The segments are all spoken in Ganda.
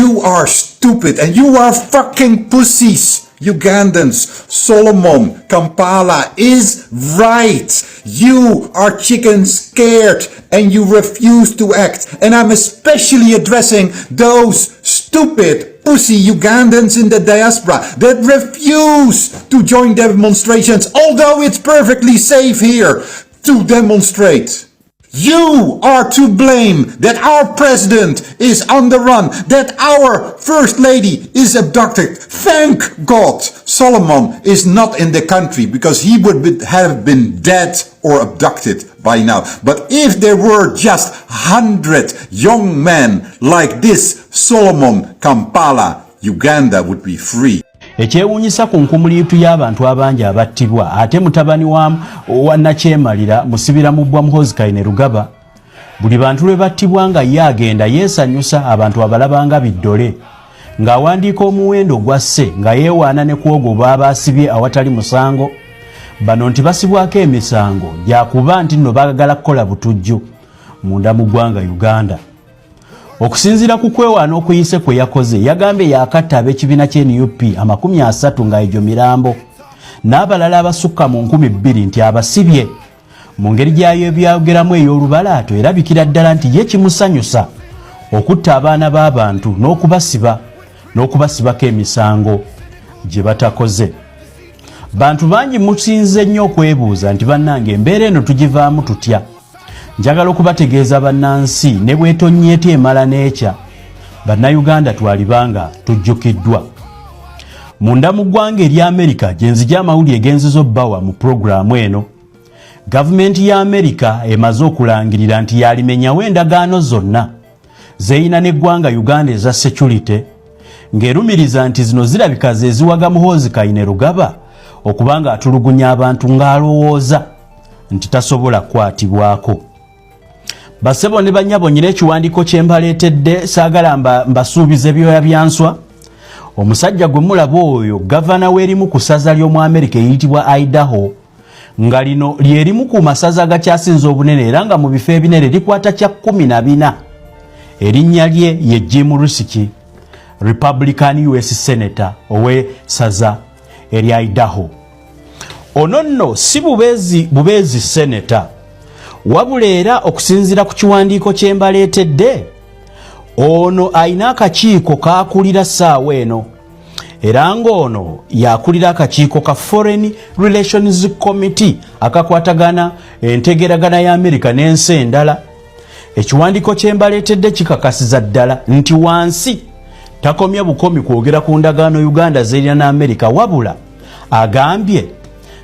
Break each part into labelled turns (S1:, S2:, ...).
S1: You are stupid and you are fucking pussies. Ugandans, Solomon, Kampala is right. You are chicken scared and you refuse to act. And I'm especially addressing those stupid pussy Ugandans in the diaspora that refuse to join demonstrations, although it's perfectly safe here to demonstrate. You are to blame that our president is on the run, that our first lady is abducted. Thank God Solomon is not in the country, because he would have been dead or abducted by now. But if there were just 100 young men like this Solomon, Kampala, Uganda would be free.
S2: Ekyewuunyisa ku nkumuliitu y'abantu abangi abattibwa ate mutabani wa Nakyemalira musibira mu bbwa Muhoozi Kainerugaba, buli bantu lwe battibwa nga ye agenda yeesanyusa abantu abalabanga biddole, ng'awandiika omuwendo gwasse nga yeewaana ne kwogo baaba asibye awatali musango. Bano nti basibwako emisango gyakuba nti nno baagala kukola butujju munda mu ggwanga Uganda. Okusinzira ku kwewaana okuyise kwe yakoze, yagambye yakatta ab'ekibiina ky'NUP 30 nga egyo mirambo n'abalala abasukka mu 2000 nti abasibye. Mu ngeri gyayo ebyayogeramu ey'olubalaato erabikira ddala nti ye kimusanyusa okutta abaana b'abantu n'okubasibako emisango gye batakoze. Bantu bangi musinze nnyo okwebuuza nti bannange embeera eno tugivaamu tutya? Njagala okubategeeza bannansi ne bwetonnyeeta emala n'ekya, bannayuganda twalibanga tujjukiddwa. Munda mu ggwanga erya Amerika gye nzija amawulire genziza obbawa mu pulogulaamu eno, gavumenti ya Amerika emaze okulangirira nti yalimenyawo endagaano zonna zeyina n'eggwanga Uganda eza security, ng'erumiriza nti zino zirabika ze ziwaga Muhoozi Kainerugaba okubanga atulugunya abantu ng'alowooza nti tasobola kukwatibwako. Basebo ne banyabo nyine ekiwandiiko kye mbaleetedde, saagala mbasuubiza ebyoya byanswa. Omusajja gwe mulaba oyo gavana w'erimu ku ssaza ly'omu Amerika eyitibwa Idaho, nga lino lyerimu ku masaza agakyasinza obunene era nga mu bifo ebinene likwata kya 14. Erinnya lye ye Jim Risch, Republican US Senator ow'essaza erya Idaho. Ono nno si bubeezi senator, wabula era okusinziira ku kiwandiiko kye mbaleetedde, ono ayina akakiiko kaakulira ssaawa eno, era ng'ono yakulira akakiiko ka Foreign Relations Committee akakwatagana entegeragana ya Amerika n'ensi endala. Ekiwandiiko kye mbaleetedde kikakasiza ddala nti wansi takomya bukomi kwogera ku ndagaano Uganda z'erina n'Amerika, wabula agambye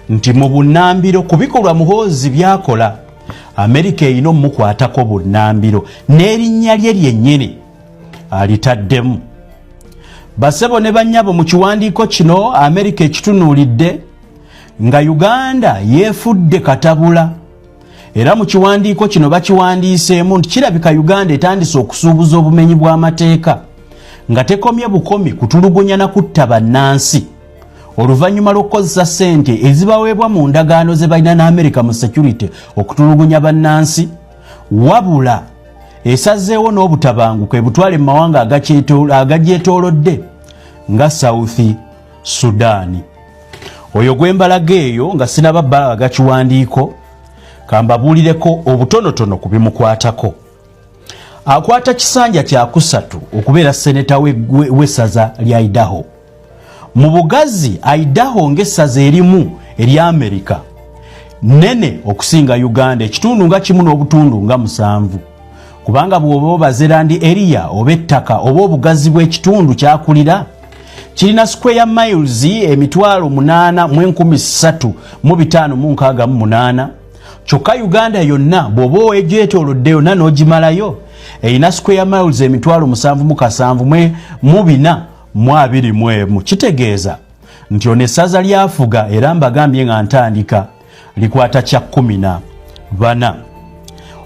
S2: nti mu bunnambiro ku bikolwa Muhoozi byakola, Amerika erina omukwatako bunnambiro n'erinnya lye lyennyini alitaddemu. Basebo ne bannyabo mu kiwandiiko kino Amerika ekitunuulidde nga Uganda yeefudde katabula, era mu kiwandiiko kino bakiwandiiseemu nti kirabika Uganda etandise okusuubuza obumenyi bw'amateeka nga tekomye bukomi kutulugunya na kutta bannansi oluvannyuma lw'okukozesa ssente ezibaweebwa mu ndagaano ze balina n'Amerika mu security okutulugunya bannansi, wabula esazeewo n'obutabanguko ebutwale mu mawanga agagyetoolodde nga South Sudan. Oyo gwe mbalaga eyo nga sinaba bbala agakiwandiiko, kambabuulireko obutonotono ku bimukwatako. Akwata kisanja kya 3 okubeera seneta w'essaza lya Idaho. Mu bugazi Idaho ng'essaza erimu erya Amerika nene okusinga Uganda, ekitundu nga 1.7 nga 7, kubanga bw'oba obaze land area oba ettaka oba obugazi bw'ekitundu kyakulira kirina square miles 8,13,568, kyokka Uganda yonna bw'oba ogyetoolodde yonna n'ogimalayo erina square miles 7,774,421. Kitegeeza nti ono essaza lyafuga era mbagambye nga ntandika likwata kya 14.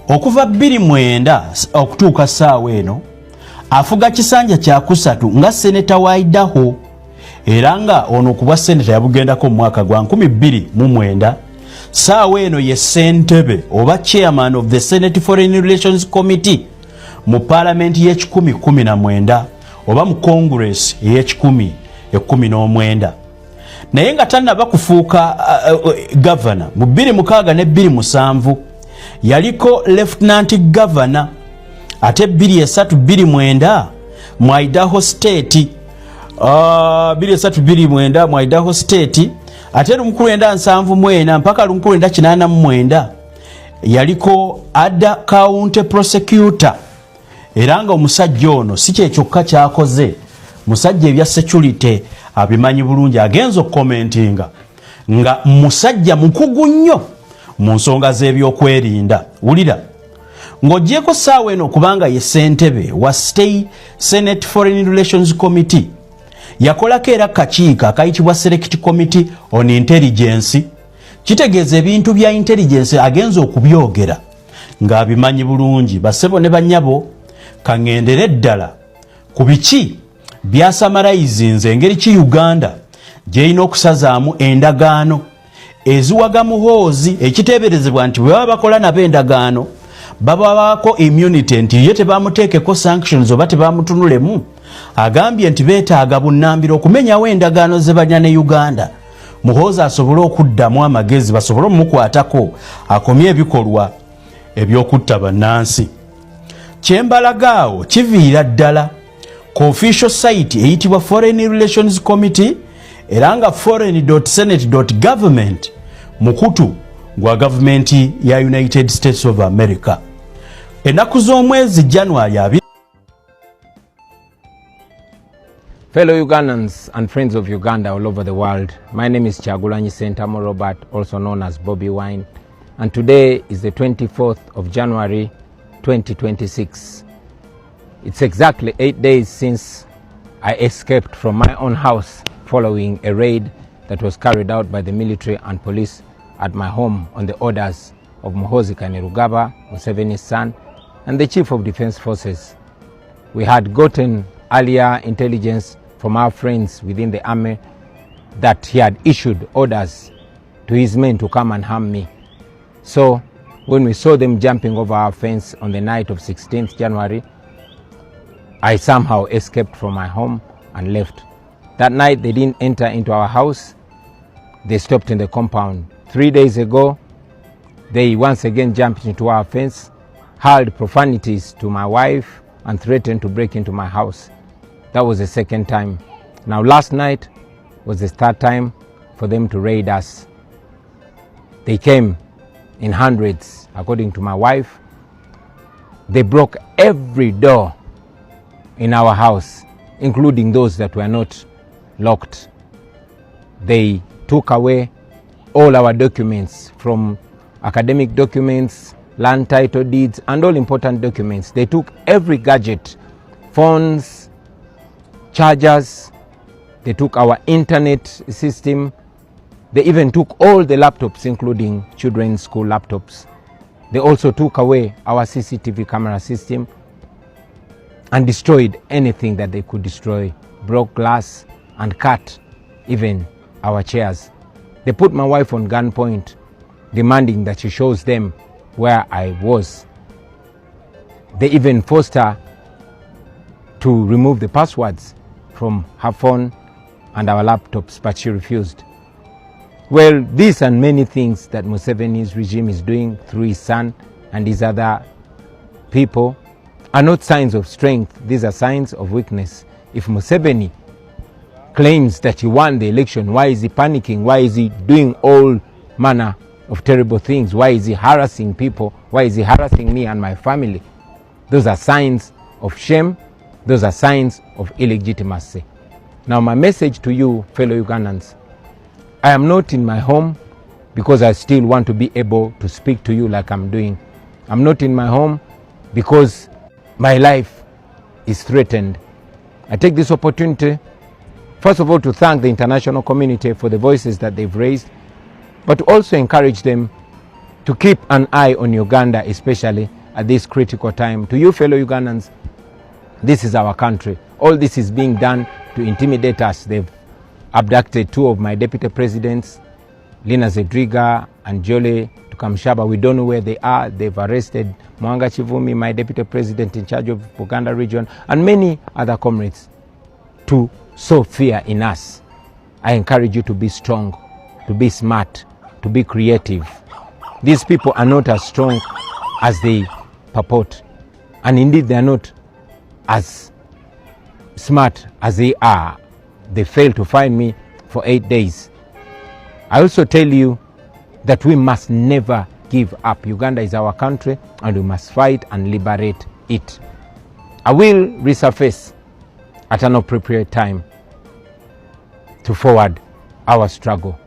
S2: Okuva 2009 okutuuka ssaawa eno afuga kisanja kya 3 nga seneta wa Idaho, era nga ono okubwa seneta yabugendako mu mwaka gwa 2009. Ssaawa eno ye ssentebe oba chairman of the Senate Foreign Relations Committee mu Parliament y'e 1019 oba mu Congress ey'ekumi naye nga tannaba kufuuka governor mu 2006 ne 2007 yaliko lieutenant governor ate 2003-2009 mu Idaho State 2003-2009 mu Idaho State ate 1974 mpaka 1989 yaliko Ada County Prosecutor era nga omusajja ono si kyekyoka kyakoze musajja ebya security abimanyi bulungi agenza okukomentinga nga musajja mukugu nnyo mu nsonga z'ebyokwerinda wulira ng'ogyeko ssaawa eno kubanga ye ssentebe wa State Senate Foreign Relations Committee yakolako era kakiiko akayitibwa Select Committee on Intelligence kitegeeza ebintu bya intelligence agenza okubyogera ng'abimanyi bulungi bassebo ne bannyabo kaŋŋendere ddala ku biki byasamarayizinze engeri ki Uganda gy'erina okusazaamu endagaano eziwaga muhoozi ekiteeberezebwa nti bwe baba bakola nabo endagaano babaako immunity nti ye tebamuteekeko sanctions oba tebamutunulemu agambye nti beetaaga bunnambiro okumenyawo endagaano ze balina ne Uganda muhoozi asobole okuddamu amagezi basobole omukwatako akomye ebikolwa ebyokutta bannansi kyembalagaawo kiviira ddala ku official site eyitibwa Foreign Relations Committee era nga foreign.senate.government mukutu gwa gavumenti ya United States of America ennaku z'omwezi January.
S3: Fellow Ugandans and friends of Uganda all over the world, my name is Kyagulanyi Ssentamu Robert, also known as Bobby Wine, and today is the 24th of January 2026. It's exactly 8 days since I escaped from my own house following a raid that was carried out by the military and police at my home on the orders of Muhoozi Kainerugaba, Museveni's son, and the Chief of Defense Forces. We had gotten earlier intelligence from our friends within the army that he had issued orders to his men to come and harm me. So when we saw them jumping over our fence on the night of 16th January, I somehow escaped from my home and left. That night they didn't enter into our house. They stopped in the compound. 3 days ago, they once again jumped into our fence, hurled profanities to my wife, and threatened to break into my house. That was the second time. Now last night was the third time for them to raid us. They came in hundreds, according to my wife. They broke every door in our house, including those that were not locked. They took away all our documents, from academic documents, land title deeds, and all important documents. They took every gadget, phones, chargers. They took our internet system. They even took all the laptops, including children's school laptops. They also took away our CCTV camera system and destroyed anything that they could destroy, broke glass and cut even our chairs. They put my wife on gunpoint, demanding that she shows them where I was. They even forced her to remove the passwords from her phone and our laptops, but she refused. Well, these and many things that Museveni's regime is doing through his son and his other people are not signs of strength. These are signs of weakness. If Museveni claims that he won the election, why is he panicking? Why is he doing all manner of terrible things? Why is he harassing people? Why is he harassing me and my family? Those are signs of shame. Those are signs of illegitimacy. Now, my message to you, fellow Ugandans, I am not in my home because I still want to be able to speak to you like I'm doing. I'm not in my home because my life is threatened. I take this opportunity, first of all, to thank the international community for the voices that they've raised, but to also encourage them to keep an eye on Uganda, especially at this critical time. To you, fellow Ugandans, this is our country. All this is being done to intimidate us. They've abducted two of my deputy presidents, Lina Zedriga and Jole Tukamshaba. We don't know where they are. They've arrested Mwanga Chivumi, my deputy president in charge of Buganda region, and many other comrades. to sow fear in us. I encourage you to be strong, to be smart, to be creative. These people are not as strong as they purport, and indeed they are not as smart as they are. They failed to find me for 8 days. I also tell you that we must never give up. Uganda is our country and we must fight and liberate it. I will resurface at an appropriate time to forward our struggle.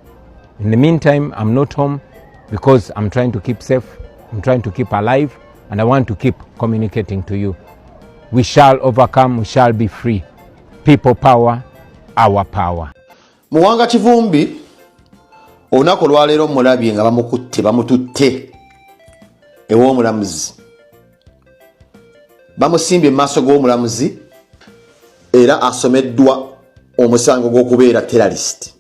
S3: In the meantime, I'm not home because I'm trying to keep safe, I'm trying to keep alive, and I want to keep communicating to you. We shall overcome, we shall be free. People power, our power.
S4: Muwanga Kivumbi olunaku olwaleero mulabye nga bamututte ew'omulamuzi, bamusimbye mu maaso g'omulamuzi era asomeddwa omusango gw'okubeera terrorist.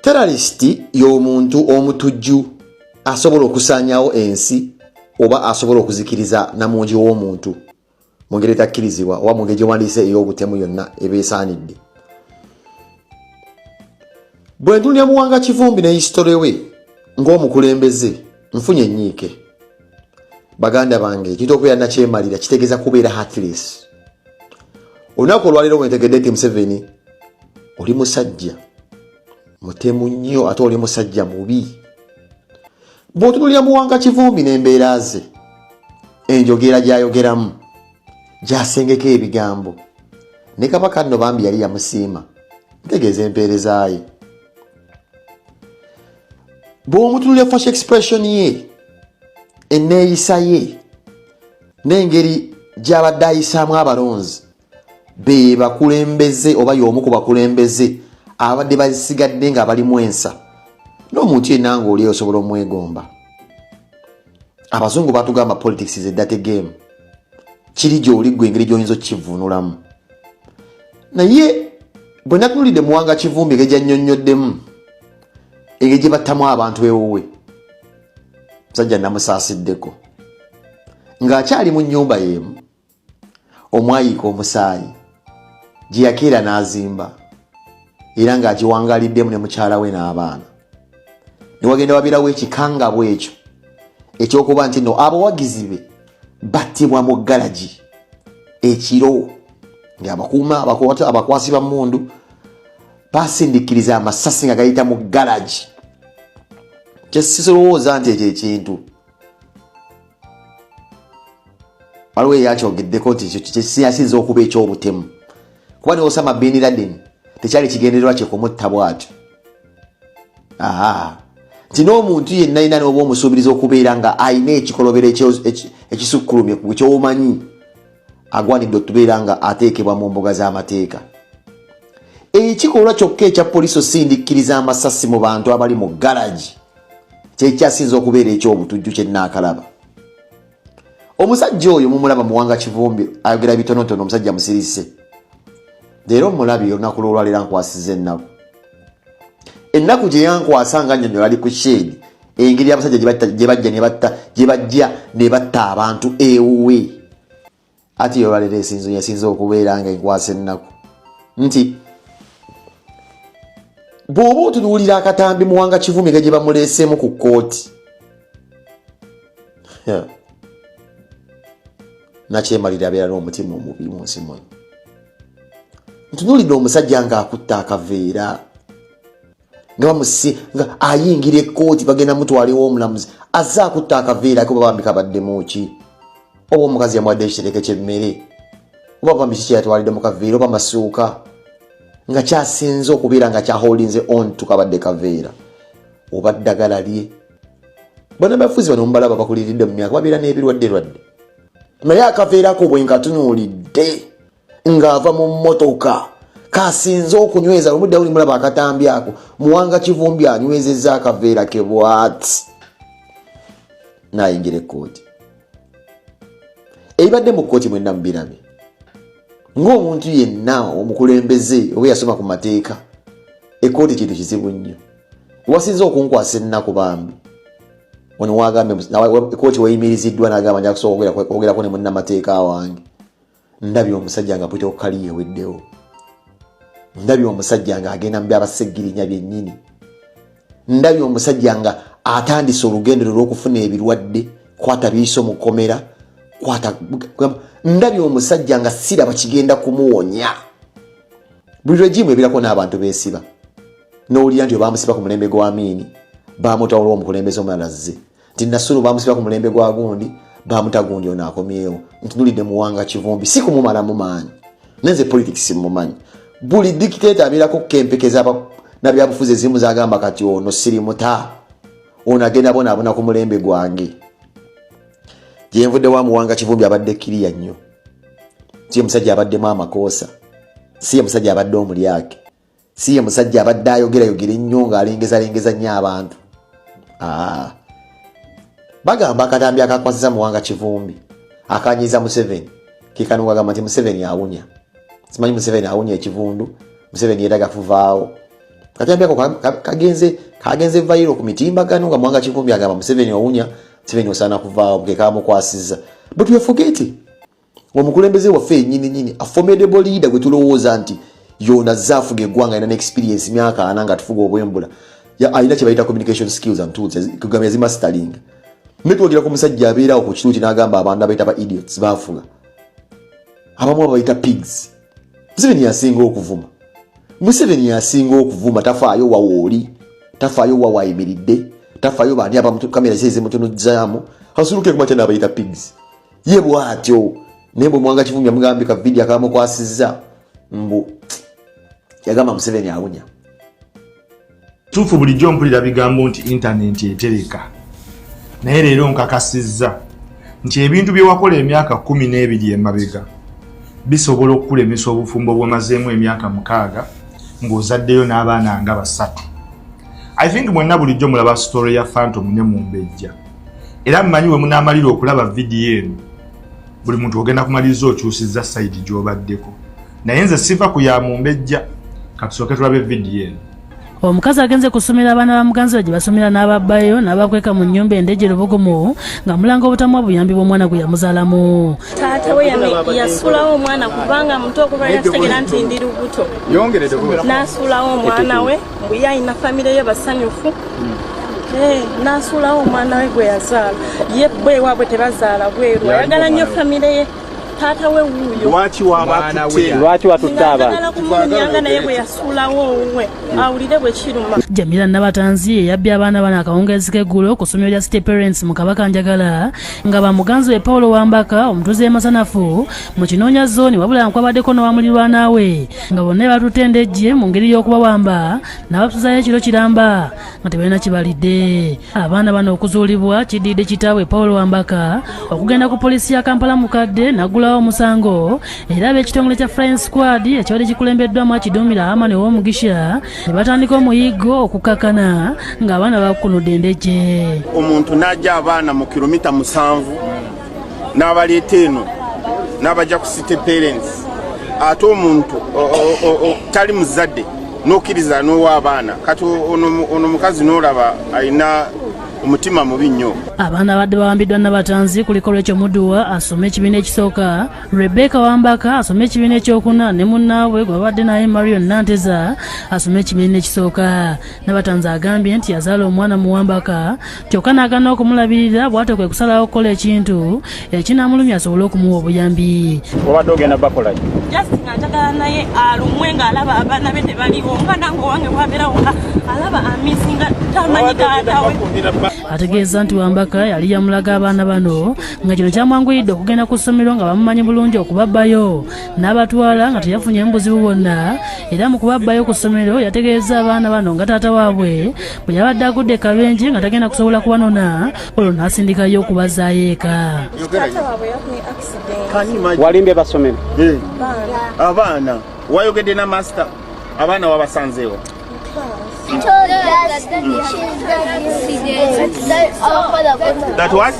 S4: Terrorist y'omuntu omutujju asobola okusaanyaawo ensi oba asobola okuzikiriza namungi w'omuntu mu ngeri etakkirizibwa oba mu ngeri gye wandiise ey'obutemu yonna ebeesaanidde. Bwe ntunulira Muwanga Kivumbi ne history we ng'omukulembeze nfunye ennyiike. Baganda bange ekintu okubeera nakyemalira kitegeeza kubeera heartless. Olunaku olwaleero bwentegedde nti Museveni oli musajja mutemu nnyo ate oli musajja mubi. Bw'otunulira Muwanga Kivumbi n'embeera ze, enjogera gy'ayogeramu, gy'asengeko ebigambo, ne Kabaka nno bambi yali yamusiima, ntegeeza empeereza ye. Bw'omutunulira facial expression ye, enneeyisa ye, n'engeri gy'abadde ayisaamu abalonzi, be bakulembeze oba y'omu ku bakulembeze abadde basigadde nga balimu ensa, n'omuntu yenna ng'oli osobola omwegomba. Abazungu batugamba politics is a dirty game. Kiri gy'oli gwe engeri gy'oyinza okukivvuunulamu. Naye bwe natunulidde Muwanga Kivumbi engeri gy'annyonnyoddemu, engeri gye battamu abantu ewuwe, musajja namusaasiddeko ng'akyali mu nnyumba y'emu, omwayiika omusaayi gye yakeera n'azimba era ng'agiwangaliddemu ne mukyala we n'abaana. Ne wagenda wabeerawo ekikangabwa ekyo ekyokuba nti no abawagizi be battibwa mu galagi ekiro ng'abakuuma abakwasi ba mmundu basindikkiriza amasasi nga gayita mu galagi. Kyesisolowooza nti ekyo ekintu waliwo eyakyogeddeko nti ekyo kyesinza okuba eky'obutemu, kuba ne Osama bin Laden tekyali kigendererwa kye kumutta bw'atyo. Nti n'omuntu yenna yenna n'oba omusuubiriza okubeera nga ayina ekikolobero ekisukkulumye ku ky'omanyi agwanidde okubeera nga ateekebwa mu mbuga z'amateeka. Ekikolwa kyokka ekya poliisi osindikkiriza amasasi mu bantu abali mu galagi kyekyasinza okubeera eky'obutujju kye nnaakalaba. Omusajja oyo mumulaba Muwanga Kivumbi ayogera bitonotono, omusajja musirise. Leero mulabi olunaku lw'olwaleero nkwasiza ennaku. Ennaku gye yankwasa nga nnyonnyola ali ku shade engeri abasajja gye bajja ne batta abantu ewuwe. Ati olwaleero yasinza okubeera nga enkwasa ennaku nti bw'oba otunuulira akatambi Muwanga Kivumbi nga gye bamuleeseemu ku kkooti, nakyemalira abeera n'omutima omubi mu nsi muno. Ntunuulidde omusajja ng'akutta akaveera nga ayingira ekkooti bagenda mutwalewo omulamuzi azze akutta akaveera kuba bambi kabaddemu ki, oba omukazi yamuwadde ekitereke ky'emmere, oba bambi kiki yatwalidde mu kaveera, oba masuuka, nga kyasinze okubeera nga kyaholinze on tukabadde kaveera oba ddagala lye. Bonna bafuzi bano mubalaba bakuliridde mu myaka babeera n'ebirwadde, naye akaveerako bwe nkatunuulidde ng'ava mu mmotoka kasinze okunyweza. Omudde uli mulaba akatambi ako Muwanga Kivumbi anywezezza akaveera ke bw'ati n'ayingira ekkooti. Ebibadde mu kkooti mwenna mubirabe ng'omuntu yenna omukulembeze oba yasoma ku mateeka. Ekkooti kintu kizibu nnyo, wasinze okunkwasa ennaku bambi ono wagambe ekkooti weyimiriziddwa n'agamba nja kusobola okwogerako ne munnamateeka wange. Ndabye omusajja nga pwita okukaliye weddewo. ndabye omusajja nga agenda mu byabasegirinya byennyini, ndabye omusajja nga atandise olugendo lw'okufuna ebirwadde, kwata biiso mu kkomera, ndabye omusajja nga siraba kigenda kumuwonya. Buli regimu ebirako n'abantu beesiba, n'owulira nti baamusiba ku mulembe gwa Amini baamutawula omukulembeze omulala azze, nti Nasulu baamusiba ku mulembe gwa gundi baamuta gundi ono akomyewo. Ntunulidde Muwanga Kivumbi si kumumalamu maanyi, nenze politics mumanyi. Buli dictator abeerako kempekeza na byabufuzi ezimu zagamba kati ono sirimuta, ono agenda bonaabona ku mulembe gwange. Gye nvudde wa Muwanga Kivumbi abadde kiriya nnyo, si ye musajja abaddemu amakoosa, si ye musajja abadde omulyake, si ye musajja abadde ayogerayogera ennyo ng'alengezalengeza nnyo abantu. Bagamba akatambi akakwasiza Muwanga Kivumbi akanyiza Museveni kikanuka gamba nti Museveni awunya. Simanyi Museveni awunya ekivundu, Museveni yeetaga kuvaawo. Katambi ako kagenze viral ku mitimbagano nga Muwanga Kivumbi agamba Museveni awunya, Museveni osaana kuvaawo bwe kaamukwasiza. But we forget it. Omukulembeze waffe nyini a formidable leader gwe tulowooza nti yona zaafuga eggwanga alina experience myaka 4 nga tufuga obwembula. Alina kye bayita communication skills and tools, kugamba yazimastering. Metwogira ku musajja abeerawo ku kitundu n'agamba abantu abayita ba idiots baafuga. Abamu abayita pigs. Museveni yasinga okuvuma. Museveni yasinga okuvuma, tafaayo wawooli, tafaayo wawayimiridde, tafaayo bani abamutu kamera zeze mutunuzzaamu, hasuluke kumacha n'abayita pigs. Ye bw'atyo nembo Muwanga Kivumbi amugambika video akamukwasizza mbu yagamba Museveni awunya.
S5: Tufu bulijjo mpulira bigambo nti internet etereka, naye leero nkakasizza nti ebintu bye wakola emyaka 12 emabega bisobola okulemesa obufumbo bw'omazeemu emyaka 6 ng'ozaddeyo n'abaana nga 3. I think mwenna bulijjo mulaba story ya Phantom ne Mumbejja, era mmanyi we munaamalira okulaba video eno buli muntu ogenda kumaliriza okyusizza side gy'obaddeko, naye nze siva ku ya Mumbejja. Katusooke tulabe video eno.
S6: Omukazi agenze kusomera abaana ba muganzi we gye basomera n'ababbayo n'abakweka mu nnyumba endege Lubogomo nga mulanga obutamu obuyambi bw'omwana gwe yamuzaalamu.
S7: Taata we yasulawo omwana kubanga muto okubalira tutegera nti ndi lubuto. N'asulawo omwana we mbu ye alina famire ye basanyufu. N'asulawo omwana we gwe yazaala. Ye bwe waabwe tebazaala bweru. Ayagala nnyo famire ye. Taata we wuuyo.
S3: Lwaki watutte abaana?
S7: Ayagala kumunyanga naye bwe yasulawo we awulire bwe kiruma.
S6: Jamila Nabatanzi eyabbye abaana bana akawungeezi k'eggulo ku ssomero lya City Parents mu Kabakanjagala nga bamuganzi we Paulo Wambaka omutuuze emasanafu mu Kinoonya zooni, wabula nkwabaddeko n'owamulirwana we nga bonna batutendejje mu ngeri y'okubawamba n'abatuuzayo ekiro kiramba nga tebalina kibalidde. Abaana bano okuzuulibwa kiddiidde kitaabwe Paulo Wambaka okugenda ku poliisi ya Kampala mukadde n'aggulawo omusango, era ab'ekitongole kya Flying Squad ekyabadde kikulembeddwamu Akiduumira Amani ow'Omugisha ne batandika omuyiggo okukakana ng'abaana bakunudde endejje.
S8: Omuntu n'ajja abaana mu kilomita 7 n'abaleeta eno n'abajja ku City Parents, ate omuntu tali muzadde n'okkiriza n'owa abaana, kati ono mukazi n'olaba alina omutima mubi nnyo.
S6: Abaana badde bawambiddwa Nabatanzi kuliko Rachel Muduwa asome ekibiina ekisooka, Rebecca Wambaka asome ekibiina ekyokuna ne munnaabwe gwe babadde naye Marion Nanteza asome ekibiina ekisooka. Nabatanzi agambye nti yazaala omwana mu Wambaka kyokka n'agaana okumulabirira bw'ate kwe kusalawo okukola ekintu ekinaamulumya asobole okumuwa obuyambi.
S3: Obadde ogenda bakola ki?
S7: Just nga njagala naye alumwe ng'alaba abaana be tebaliwo, nga nange owange bw'abeerawo nga alaba amisinga tamanyi taatawe. Ategeeza nti Wambaka yali yamulaga abaana bano nga kino kyamwanguyidde okugenda ku ssomero nga bamumanyi bulungi okubabbayo n'abatwala nga teyafunye buzibu bwonna, era mu kubabbayo ku ssomero yategeeza abaana bano nga taata waabwe bwe yabadde agudde kabenje nga tagenda kusobola kubanona, olwo n'asindikayo okubazaayo eka. Taata waabwe yafunye accident.
S3: Walimbye basomero?
S8: Abaana wayogedde na master, abaana wabasanzeewo?
S9: That what?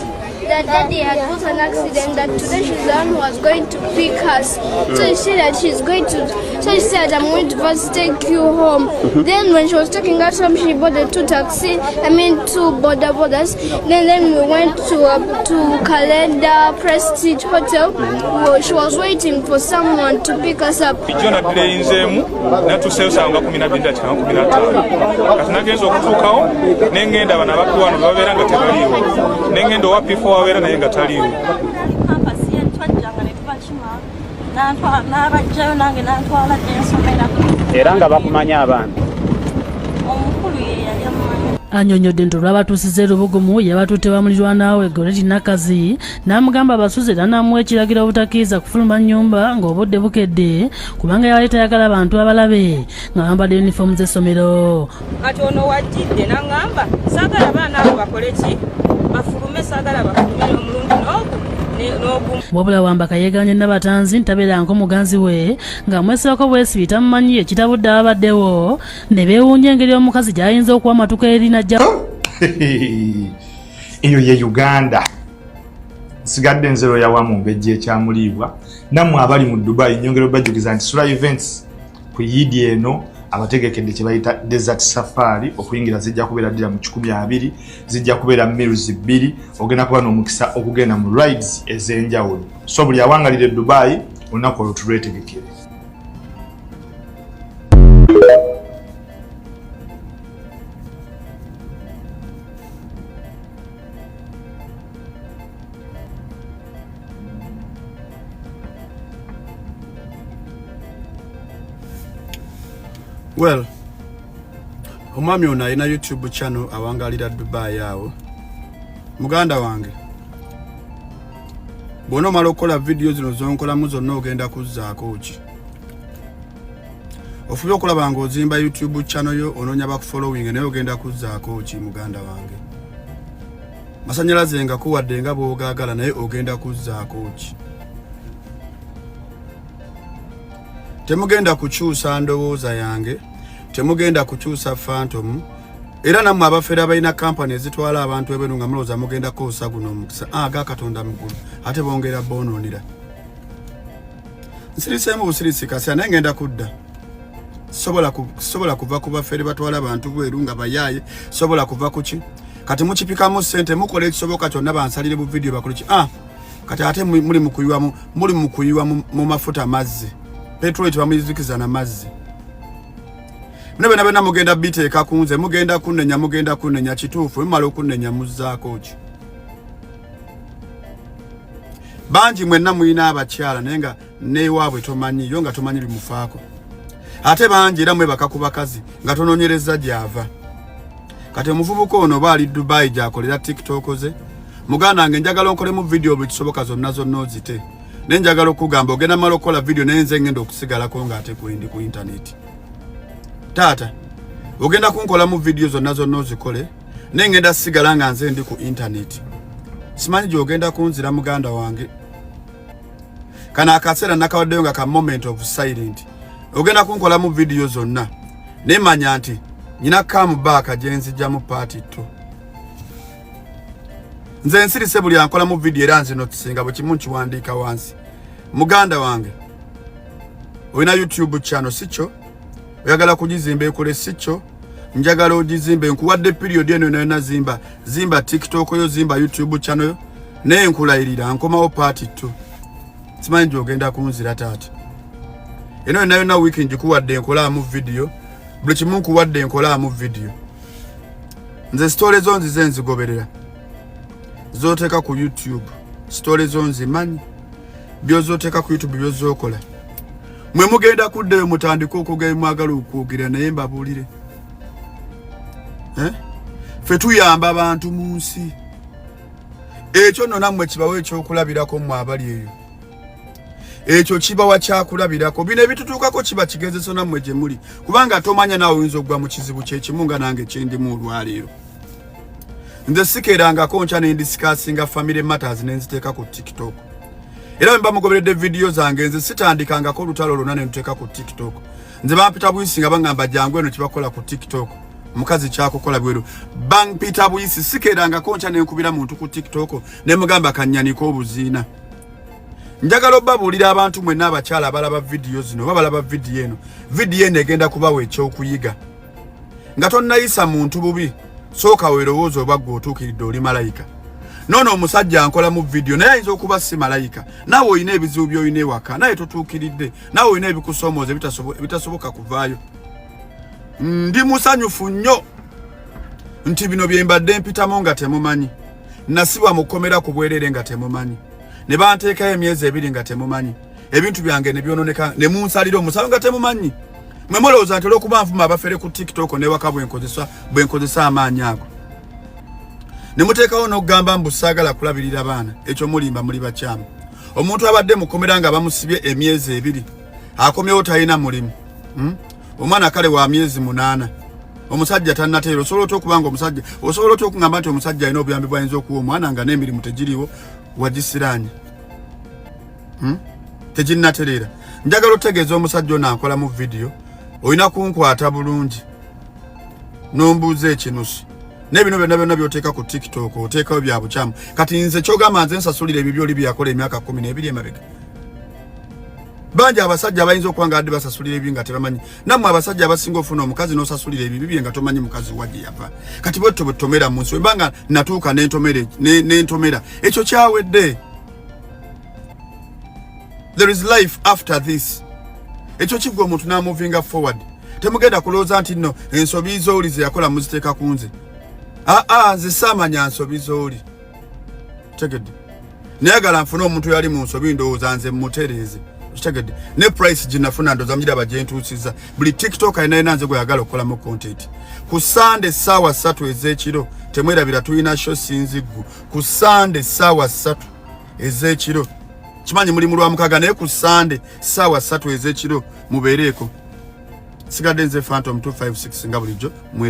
S9: that daddy had got an accident, that today she's the one who was going to pick us. So she said that she's going to, so she said, I'm going to first take you home. Then when she was taking us home, she bought the two bodas. Then we went to Calendar Prestige Hotel. She was waiting for someone to pick us up.
S6: Anyonyodde nti olw'abatuusiza Lubugumu yabatutte bamulirwanaawe Goreti Nakazi n'amugamba abasuze n'anamuwa ekiragiro obutakkiriza kufuluma nnyumba ng'obudde bukedde kubanga yali tayagala abantu abalabe nga bambadde yunifoomu z'essomero.
S10: Kati ono wajjidde n'aŋŋamba saagala baana abo bakole ki bafulume saagala bafulume omulundi n'ogumu.
S6: Wabula Wambaka yeeganye Nabatanzi ntabeeranko muganzi we ng'amwesibako bwesibi tamumanyi ekitabudde ababaddewo ne beewuunya engeri omukazi gy'ayinza okuwa amatuka erina jja.
S5: Eyo ye Uganda. Nsigadde nzero yawamu mbejje ekyamuliibwa. Nammwe abali mu Dubai nyongera obajjukiza nti Sula Events ku Yidi eno abategekedde kye bayita Desert Safari okuyingira zijja kubeera ddira mu 12 zijja kubeera Mills 2 ogenda kuba n'omukisa okugenda mu rides ez'enjawulo. So buli awangalire Dubai olunaku olwo tulwetegekere.
S11: Well, omwami ono alina YouTube channel awangalira Dubai awo. Muganda wange. Bono malo kola video zino zonkolamu zonna ogenda kuzzaako ki. Ofubye okulaba nga ozimba YouTube channel yo ononya bakufollowing naye ogenda kuzzaako ki muganda wange. Masanyalaze nga kuwadde nga bw'ogaagala naye ogenda kuzzaako ki. Temugenda kukyusa ndowooza yange, temugenda kukyusa Phantom, era nammwe abafeera balina kampani ezitwala abantu ebenu nga mulowooza mugenda koosa guno omukisa. Aga Katonda mugulu ate bongera boonoonera. Nsiriseemu busirisi kasi naye ngenda kudda. Sobola kuva ku bafeere batwala abantu bweru nga bayaaye, sobola kuva ku ki. Kati mukipikamu ssente mukola ekisoboka kyonna bansalire bu video bakole ki. Kati ate muli mu kuyiwa mu mafuta mazzi. Petrol twamuzikiza na mazzi. Bena mugenda biteeka kunze mugenda kunenya kituufu mmala okunenya muzzaako ki. Bangi mwenna muyina abakyala naye nga neewaabwe tomanyi yo nga tomanyi bimufaako. Ate bangi era mwebaka ku bakazi nga tonoonyereza gy'ava. Kati omuvubuka ono baali Dubai gy'akolera TikTok ze. Muganda wange njagala onkolemu video buli kisoboka zonna ozite. Nenjagala okugamba ogenda malo okola video nenze ngenda okusigalako ng'ate ku internet. Tata, ogenda kunkola mu video zonna ozikole, nengenda sigala nga nze ndi ku internet. Simanyi gy'ogenda kunzira muganda wange. Kana akaseera nakawaddeyo nga ka moment of silent. Ogenda kunkola mu video zonna. Nemanya nti nyina come back gye nzijjamu part 2. Nze nsirise buli ankola mu video era nzino tusinga bwe kimu nkiwandiika wansi. Muganda wange, olina YouTube channel sicho, oyagala kugizimba ekole sicho, njagala ogizimbe nkuwadde period eno nayo zimba TikTok yo zimba YouTube channel yo, naye nkulayirira nkomawo part 2. Simanyi gy'ogenda kunzira taata. Eno nayo na week njikuwadde nkolaamu video, buli kimu nkuwadde nkolaamu video. Nze stories zo nzize nzigoberera. Zoteeka ku YouTube, stories zo nzimanyi. Byozoteeka ku YouTube byozokola. Mwe mugenda kuddeyo mutandika okugenda mwagala okwogerera naye mbabuulire. Ffe tuyamba abantu mu nsi. Ekyo nno nammwe kibawo ekyokulabirako mmwe abali eyo. Ekyo kibawa kyakulabirako. Bino ebitutuukako kiba kigenzeso nammwe gye muli. Kubanga tomanya naawe oyinza okugwa mu kizibu kyekimu nga nange kyendimu olwaleero. Nze sikeerangako nkya ne ndisikasinga family matters ne nziteeka ku TikTok. Era mba mugoberedde video zange nze sitandikangako olutalo lwonna ne ntuteeka ku TikTok. Nze bampita buyisi nga bangamba jangu eno kibakola ku TikTok. mukazi kyakukola bweru bang Peter Buyisi sikeranga koncha nenkubira muntu ku TikTok ne mugamba kanyaniko obuziina njagala obabuulira abantu mwenna abakyala abalaba video zino babalaba video eno egenda kubawa ekyokuyiga nga tonnayisa muntu bubi sooka weerowooza oba gwe otuukiridde oli malayika nono omusajja ankola mu video naye ayinza okuba si malayika naawe olina ebizibu by'olina ewaka naye totuukiridde naawe olina ebikusoomooza ebitasoboka kuvaayo ndi musanyufu nnyo nti bino bye mbadde mpitamu nga temumanyi nasibwa mukomera ku bwerere nga temumanyi ne banteekayo emyezi 2 nga temumanyi ebintu byange ne byononeka ne munsalira omusalo nga temumanyi mwe mulowooza nti olw'okuba nfuma abafere ku TikTok n'ewaka bwe nkozesa amaanyi ago ne muteekawo n'okugamba mbu saagala kulabirira baana ekyo mulimba muli bakyamu omuntu abadde mukomera nga bamusibye emyezi 2 akomyewo talina mulimu omwana kale wa myezi 8 omusajja tannateera osobola otya okubanga omusajja osobola otya okungamba nti omusajja alina obuyambi bwayinza okuwa omwana nga n'emirimu tegiriwo wagisiranye teginnatereera njagala otegeeza omusajja ono ankola mu video olina kunkwata bulungi n'ombuuza ekinusu n'ebino byonna by'oteeka ku TikTok oteekawo bya bukyamu kati nze kyogamba nze nsasulira ebyo by'oli byakola emyaka 12 emabega bangi abasajja abayinza okuba nga adde basasulira ebi nga tebamanyi nammwe abasajja abasinga ofuna omukazi n'osasulira ebibibye nga tomanyi mukazi wagye yava kati bwe totomera mu nsi webanga natuuka n'entomera ekyo kyawedde there is life after this ekyo kigwa omuntu n'amuvinga forward temugenda kulowooza nti nno ensobi zooli ze yakola muziteeka ku nze nze saamanya nsobi zooli tegedde nayagala nfune omuntu yali mu nsobi ndowooza nze mutereeze kitegedde ne price ginafuna ndoza mjiraba jentuusiza buli TikTok ayina nze gweyagala okukolamu content ku Sunday sawa 3 ez'ekiro temwerabira tulina show sinziggu ku Sunday sawa 3 ez'ekiro kimanyi muli mulwa mukaga naye ku Sunday sawa 3 ez'ekiro mubeereko sigadde nze Phantom 256 nga bulijjo mwera